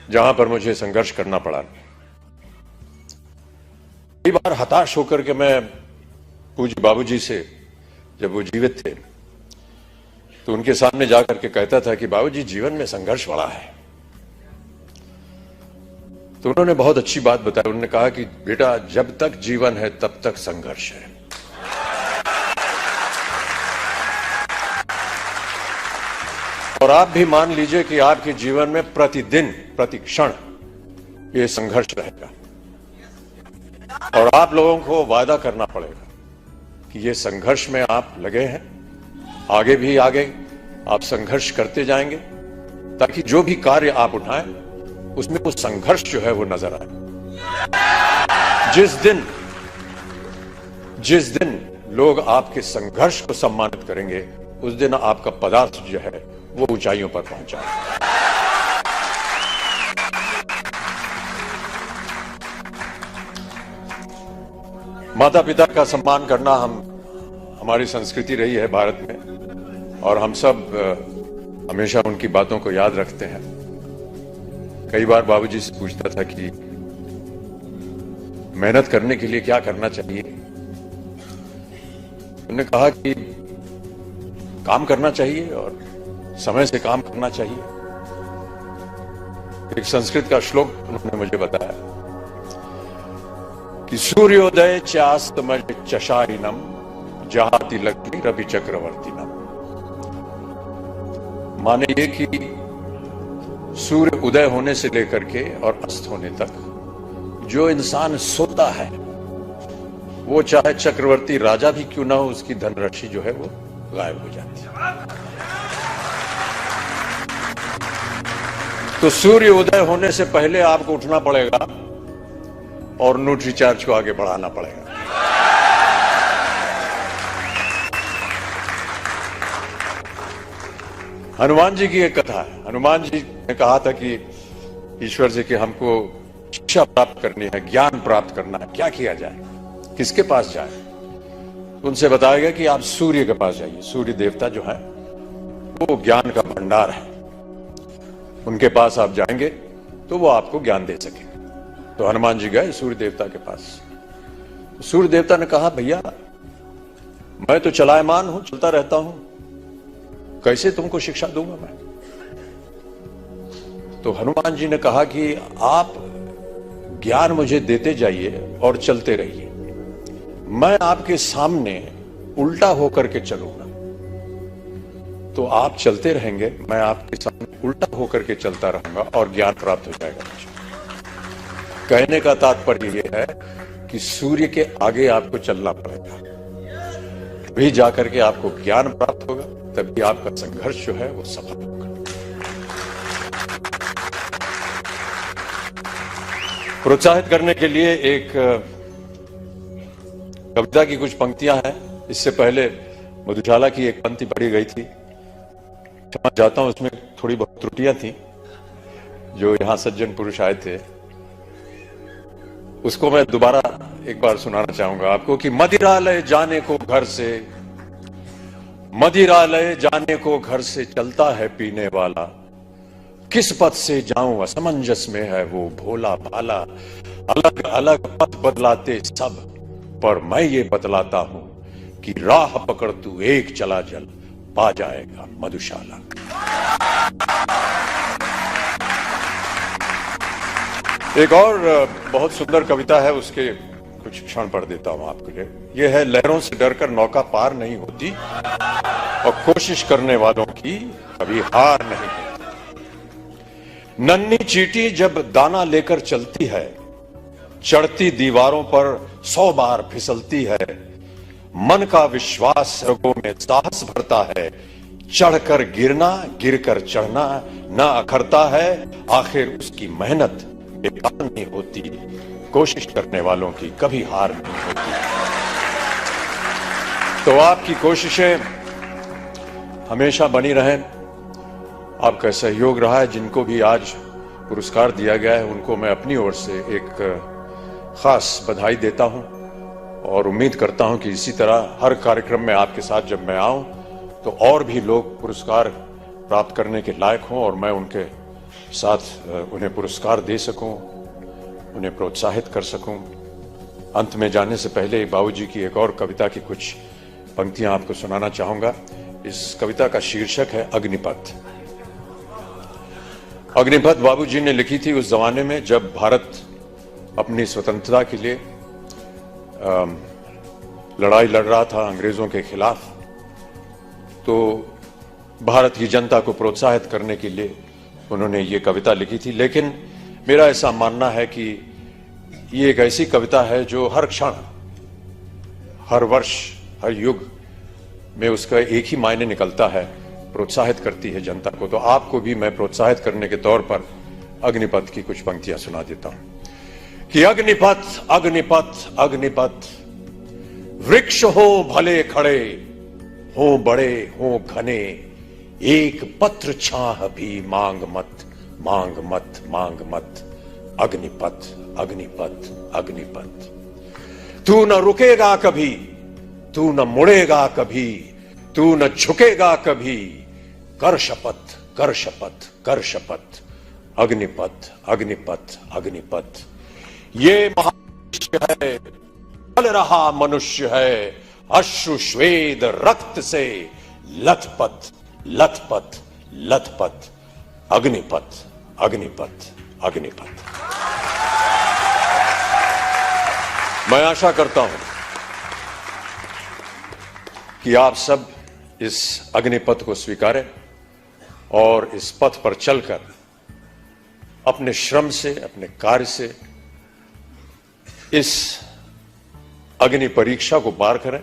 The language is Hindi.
जहां पर मुझे संघर्ष करना पड़ा। कई बार हताश होकर के मैं पूज्य बाबूजी से, जब वो जीवित थे, तो उनके सामने जाकर के कहता था कि बाबूजी जीवन में संघर्ष बड़ा है। तो उन्होंने बहुत अच्छी बात बताई। उन्होंने कहा कि बेटा, जब तक जीवन है तब तक संघर्ष है। और आप भी मान लीजिए कि आपके जीवन में प्रतिदिन, प्रतिक्षण ये संघर्ष रहेगा। और आप लोगों को वादा करना पड़ेगा कि ये संघर्ष में आप लगे हैं, आगे भी आगे आप संघर्ष करते जाएंगे, ताकि जो भी कार्य आप उठाएं उसमें वो संघर्ष जो है वो नजर आए। जिस दिन लोग आपके संघर्ष को सम्मानित करेंगे, उस दिन आपका पदार्थ जो है वो ऊंचाइयों पर पहुंचा। माता पिता का सम्मान करना हमारी संस्कृति रही है भारत में, और हम सब हमेशा उनकी बातों को याद रखते हैं। कई बार बाबूजी से पूछता था कि मेहनत करने के लिए क्या करना चाहिए। उन्होंने कहा कि काम करना चाहिए और समय से काम करना चाहिए। एक संस्कृत का श्लोक उन्होंने मुझे बताया कि सूर्योदय चास्तमय चशाइनम जहाति लक्ष्मी रवि चक्रवर्तीनम। माने ये कि सूर्य उदय होने से लेकर के और अस्त होने तक जो इंसान सोता है, वो चाहे चक्रवर्ती राजा भी क्यों ना हो, उसकी धनराशि जो है वो गायब हो जाती है। तो सूर्य उदय होने से पहले आपको उठना पड़ेगा और न्यूट्रीचार्ज को आगे बढ़ाना पड़ेगा। हनुमान जी की एक कथा है। हनुमान जी ने कहा था कि ईश्वर से कि हमको शिक्षा प्राप्त करनी है, ज्ञान प्राप्त करना है, क्या किया जाए, किसके पास जाए। उनसे बताया गया कि आप सूर्य के पास जाइए। सूर्य देवता जो है वो ज्ञान का भंडार है, उनके पास आप जाएंगे तो वो आपको ज्ञान दे सके। तो हनुमान जी गए सूर्य देवता के पास। तो सूर्य देवता ने कहा, भैया मैं तो चलायमान हूं, चलता रहता हूं, कैसे तुमको शिक्षा दूंगा मैं। तो हनुमान जी ने कहा कि आप ज्ञान मुझे देते जाइए और चलते रहिए, मैं आपके सामने उल्टा होकर के चलूंगा, तो आप चलते रहेंगे, मैं आपके सामने उल्टा होकर के चलता रहूंगा और ज्ञान प्राप्त हो जाएगा मुझे। कहने का तात्पर्य यह है कि सूर्य के आगे आपको चलना पड़ेगा, तभी जाकर के आपको ज्ञान प्राप्त होगा, तभी आपका संघर्ष जो है वो सफल होगा। प्रोत्साहित करने के लिए एक कविता की कुछ पंक्तियां हैं। इससे पहले मधुशाला की एक पंक्ति पढ़ी गई थी, क्षमा चाहता हूं, उसमें थोड़ी बहुत त्रुटियां थी। जो यहां सज्जन पुरुष आए थे, उसको मैं दोबारा एक बार सुनाना चाहूंगा आपको कि मदिरालय जाने को घर से, मदिरालय जाने को घर से चलता है पीने वाला, किस पथ से जाऊं असमंजस में है वो भोला भाला, अलग अलग पथ बदलाते सब, पर मैं ये बतलाता हूं कि राह पकड़ तू एक चला जल, पा जाएगा मधुशाला। एक और बहुत सुंदर कविता है, उसके कुछ क्षण पढ़ देता हूं आपके लिए। यह है, लहरों से डरकर नौका पार नहीं होती और कोशिश करने वालों की कभी हार नहीं होती। नन्ही चींटी जब दाना लेकर चलती है, चढ़ती दीवारों पर 100 बार फिसलती है, मन का विश्वास रगों में साहस भरता है, चढ़कर गिरना गिरकर चढ़ना न अखरता है, आखिर उसकी मेहनत बेकार नहीं होती, कोशिश करने वालों की कभी हार नहीं होती। तो आपकी कोशिशें हमेशा बनी रहें। आपका सहयोग रहा है। जिनको भी आज पुरस्कार दिया गया है, उनको मैं अपनी ओर से एक खास बधाई देता हूं और उम्मीद करता हूं कि इसी तरह हर कार्यक्रम में आपके साथ जब मैं आऊं तो और भी लोग पुरस्कार प्राप्त करने के लायक हों और मैं उनके साथ उन्हें पुरस्कार दे सकूं, उन्हें प्रोत्साहित कर सकूं। अंत में जाने से पहले बाबूजी की एक और कविता की कुछ पंक्तियां आपको सुनाना चाहूंगा। इस कविता का शीर्षक है अग्निपथ। अग्निपथ बाबूजी ने लिखी थी उस जमाने में जब भारत अपनी स्वतंत्रता के लिए लड़ाई लड़ रहा था अंग्रेजों के खिलाफ। तो भारत की जनता को प्रोत्साहित करने के लिए उन्होंने ये कविता लिखी थी। लेकिन मेरा ऐसा मानना है कि ये एक ऐसी कविता है जो हर क्षण, हर वर्ष, हर युग में उसका एक ही मायने निकलता है, प्रोत्साहित करती है जनता को। तो आपको भी मैं प्रोत्साहित करने के तौर पर अग्निपथ की कुछ पंक्तियां सुना देता हूं कि अग्निपथ अग्निपथ अग्निपथ, वृक्ष हो भले खड़े, हो बड़े हो घने, एक पत्र छाह भी मांग मत मांग मत मांग मत। अग्निपथ अग्निपथ अग्निपथ, तू न रुकेगा कभी, तू न मुड़ेगा कभी, तू न झुकेगा कभी, कर शपथ कर शपथ कर शपथ। अग्निपथ अग्निपथ अग्निपथ, ये मनुष्य है, पल रहा मनुष्य है, अश्रु श्वेद रक्त से लथपथ लथपथ लथपथ। अग्निपथ अग्निपथ अग्निपथ। मैं आशा करता हूं कि आप सब इस अग्निपथ को स्वीकारें और इस पथ पर चलकर अपने श्रम से, अपने कार्य से इस अग्नि परीक्षा को पार करें